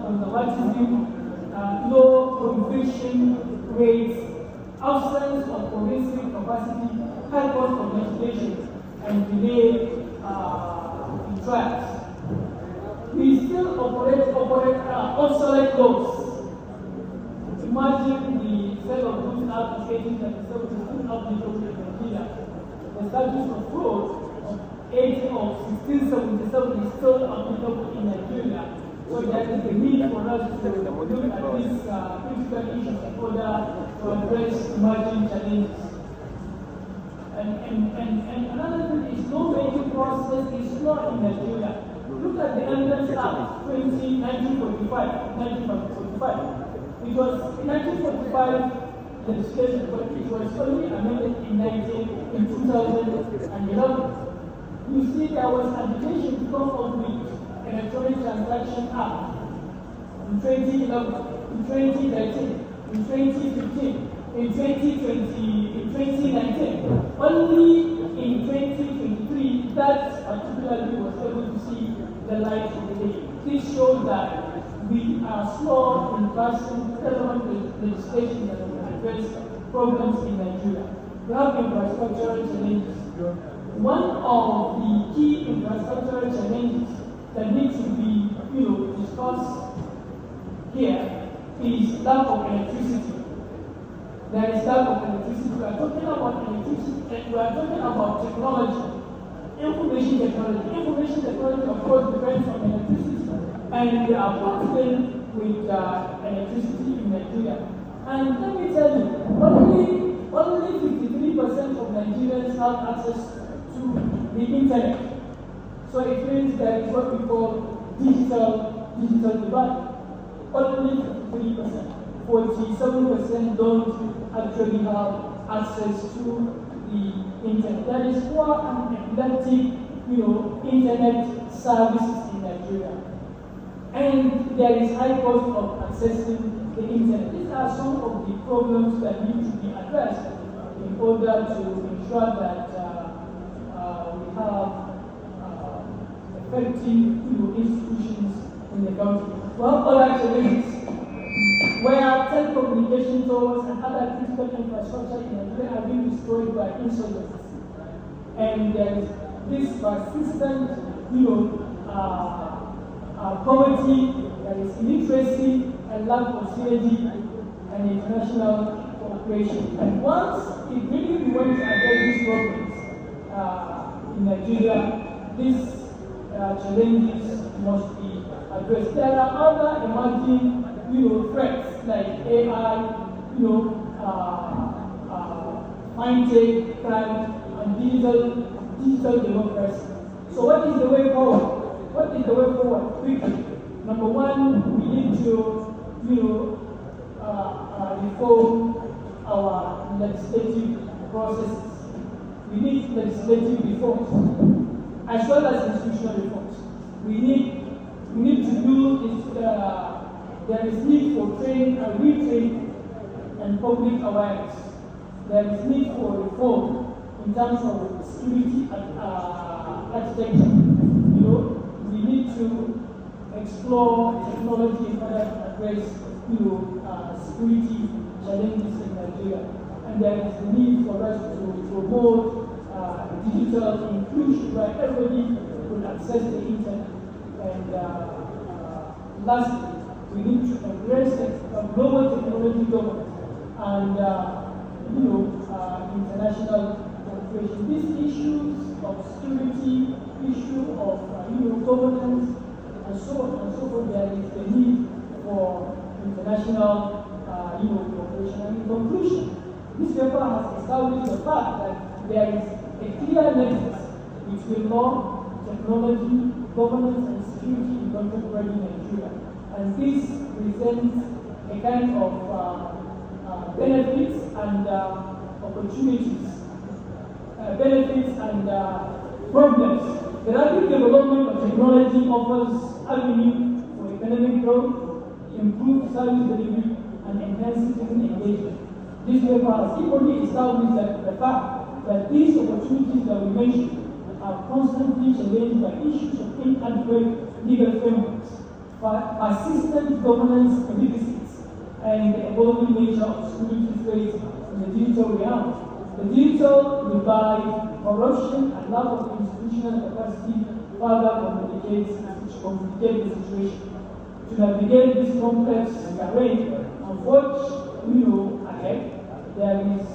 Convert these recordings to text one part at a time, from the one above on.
conservatism, low conviction rates, absence of cohesive capacity, high cost of litigation, and delay in trials. We still operate obsolete laws. Imagine the Sale of Goods Act of 1897 is still applicable in Nigeria. The statute of fraud of 1677 is still applicable in Nigeria. So there is a need for us to look at these critical issues in order to address emerging challenges. And another thing is lawmaking process is slow in Nigeria. Look at the Evidence Act 1945. It was 1945 legislation, but it was only amended in 2011. You see, there was agitation to come up with Electronic Transaction Act in 2011, in 2013, in 2015, in 2019. Only in 2023 that particularly was able to see the light of the day. This shows that we are slow in passing relevant legislation that will address problems in Nigeria. We have infrastructural challenges. One of the key infrastructural challenges that needs to be discussed here is lack of electricity. There is lack of electricity. We are talking about electricity and we are talking about technology. Information technology, of course, depends on electricity, and we are partnering with electricity in Nigeria. And let me tell you, only 53% of Nigerians have access to the internet. So it means there is what we call digital divide. Only 53%. 47% don't actually have access to the internet. There is poor and epileptic, internet services in Nigeria. And there is high cost of accessing the internet. These are some of the problems that need to be addressed in order to ensure that we have effective institutions in the country. Well, other challenges where telecommunication towers and other critical infrastructure in Nigeria are being destroyed by insurgency. And there is this persistent, poverty, there is illiteracy and lack of synergy and international cooperation. And once we want to address these problems in Nigeria, these challenges must be addressed. There are other emerging threats like AI, fintech, crime, and digital democracy. So what is the way forward? Quickly. Number one, we need to, reform our legislative processes. We need legislative reforms as well as institutional reforms. We need to do this. There is need for training and retraining and public awareness. There is need for reform in terms of security architecture. We need to explore technology in order to address security challenges in Nigeria. And there is a need for us to promote digital inclusion where everybody will access the internet. And lastly, we need to embrace global technology governance and international cooperation. These issues of security, issue of governance, and so on and so forth, there is the need for international cooperation. And in conclusion, this paper has established the fact that there is a clear nexus between law, technology, governance, and security in contemporary Nigeria. And this presents a kind of benefits and opportunities, benefits and problems. The rapid development of technology offers avenue for economic growth, improved service delivery, and enhanced citizen engagement. This paper has equally established that the fact that these opportunities that we mentioned are constantly challenged by issues of inadequate legal frameworks, persistent governance deficits, and the evolving nature of security threats in the digital realm. The digital divide, corruption, and lack of institutional capacity further complicate the situation. To navigate this complex terrain and forge ahead, there is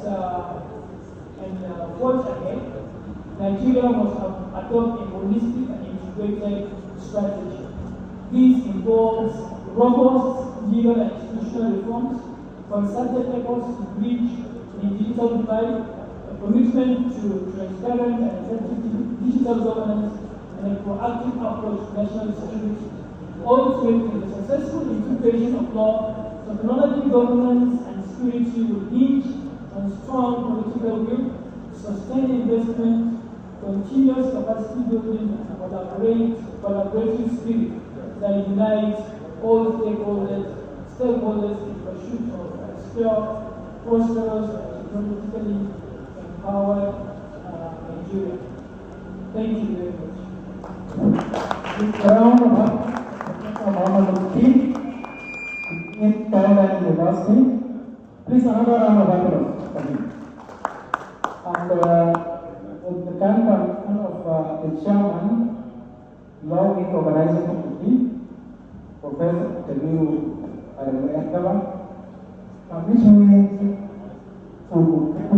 forge ahead. Nigeria must adopt a holistic and integrated strategy. This involves robust legal and institutional reforms, concerted efforts to bridge the digital divide, a commitment to transparent and effective digital governance, and a proactive approach to national security. Ultimately, the successful integration of law, technology, governance, and security will hinge on strong political will, sustained investment, continuous capacity building, and collaborative spirit that unites all stakeholders in pursuit of a secure, prosperous, and economically empowered Nigeria. Thank you very much. Round of Muhammad Nurudeen, in Thailand University. Please another round of applause for him. And with the kind of the chairman, Law Week Organizing Committee, Professor Tabiu Al-Mu'akkaba, permission me to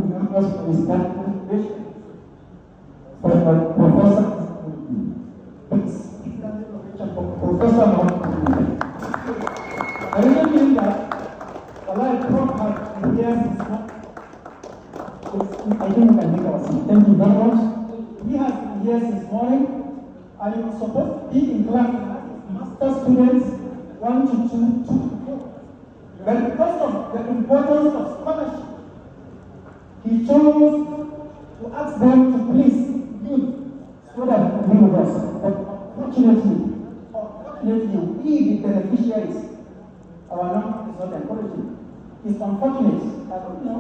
members of the staff presentation for Professor Professor Muhammad. I really mean that I Prof had been here since I think we can make our seat. Thank you very much. He has been here since morning, and he was supposed to be in class with master students 1 to 2 to 4. But because of the importance of scholarship, he chose to ask them to please give so that we with us. But unfortunately, we the beneficiaries, our number is not encouraging. It's unfortunate. I don't know.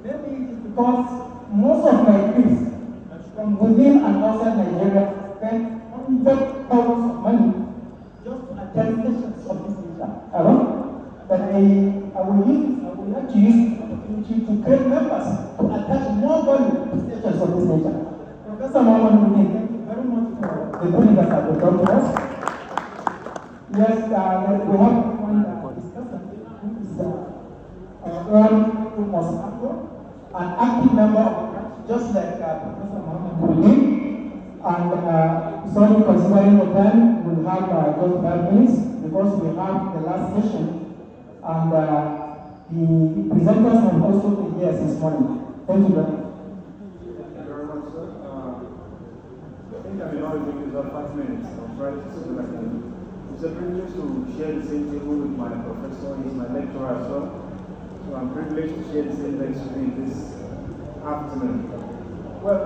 Maybe it is because most of my kids from within and outside Nigeria spend hundreds of thousands of money just to attend sessions of this nature. But I would like to use this opportunity to create members to attach more value to sessions of this nature. Professor Muhammad Nurudeen, thank you very much for the good that have been done to us. Yes, we have one discussion who is who must an active member of the just like Professor Muhammad Nurudeen. And sorry, considering the time, we'll have just 5 minutes because we have the last session, and the presenters have also been here since morning. Thank you very much. Thank you very much, sir. I think I may only use about 5 minutes. I'll try to see what I can do. It's a privilege to share the same table with my professor. He's my lecturer as well. So I'm privileged to share the same lecture this afternoon. Well,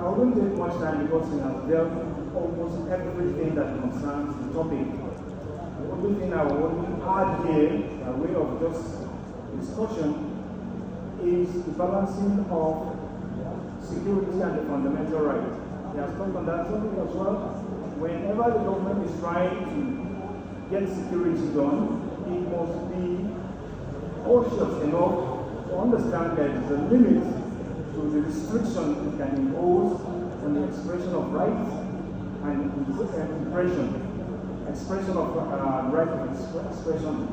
I wouldn't take much time because we have dealt with almost everything that concerns the topic. The only thing I want to add here, by way of just discussion, is the balancing of security and the fundamental right. He has talked on that topic as well. Whenever the government is trying to get security done, it must be cautious enough to understand that there is a limit to the restriction it can impose on the expression of rights and expression of right of expression.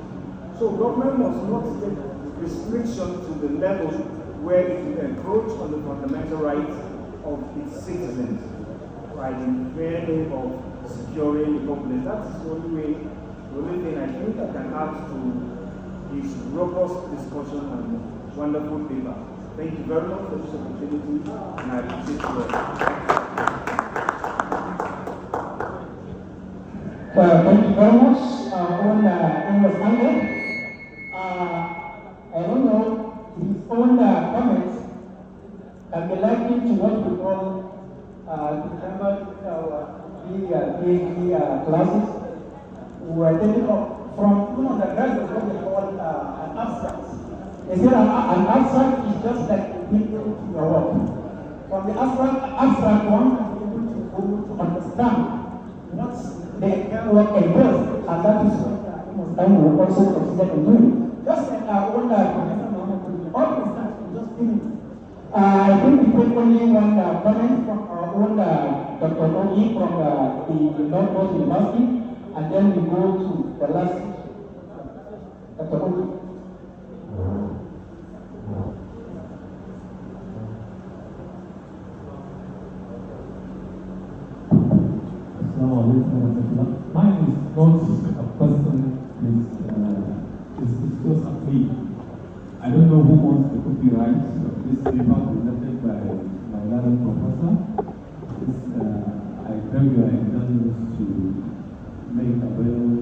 So government must not take restriction to the level where it will encroach on the fundamental rights of its citizens by the very aim of securing the populace. That is the only thing I think I can add to this robust discussion and wonderful paper. Thank you very much for this opportunity, and I appreciate you all. Thank you very much. On English Angel, I don't know, his own comments can be likened to what we call remember the classes we were taking up from the graduates what they call an abstract. They said an abstract is just like a window to your work. From the abstract one, you're able to understand what's they were endorsed, and that is what I will also consider in doing. Just like our own Professor Muhammad Nurudeen, all the start just finished. I think we take only one comment from our own Dr. Ogi from the Northwest University, and then we go to the last Dr. Ogi. Mine is not a person, it's just a plea. I don't know who wants the copyright of this paper presented by my learned professor. I beg your indulgence to make available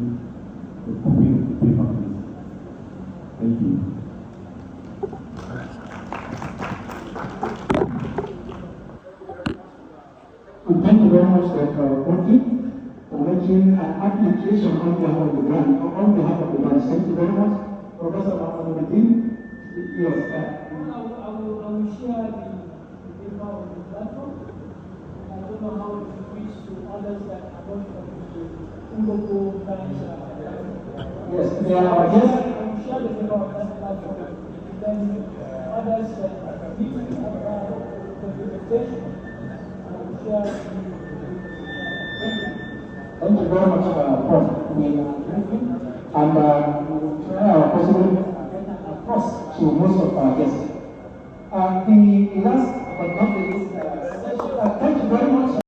a copy of the paper, please. Thank you. Thank you very much, Dr. Ogi, for making an application on behalf of the grant, on behalf of the grant. Thank you very much, Professor Muhammad Nurudeen. Yes. I will share the paper on the platform. I don't know how it will reach to others that are not connected to Umboku branch. Yes, they are just. I will share the paper on that platform. Then others that need to the presentation, I will share the Thank you very much, Prof. And we will try our possible across to most of our guests. The last but not the least, thank you very much.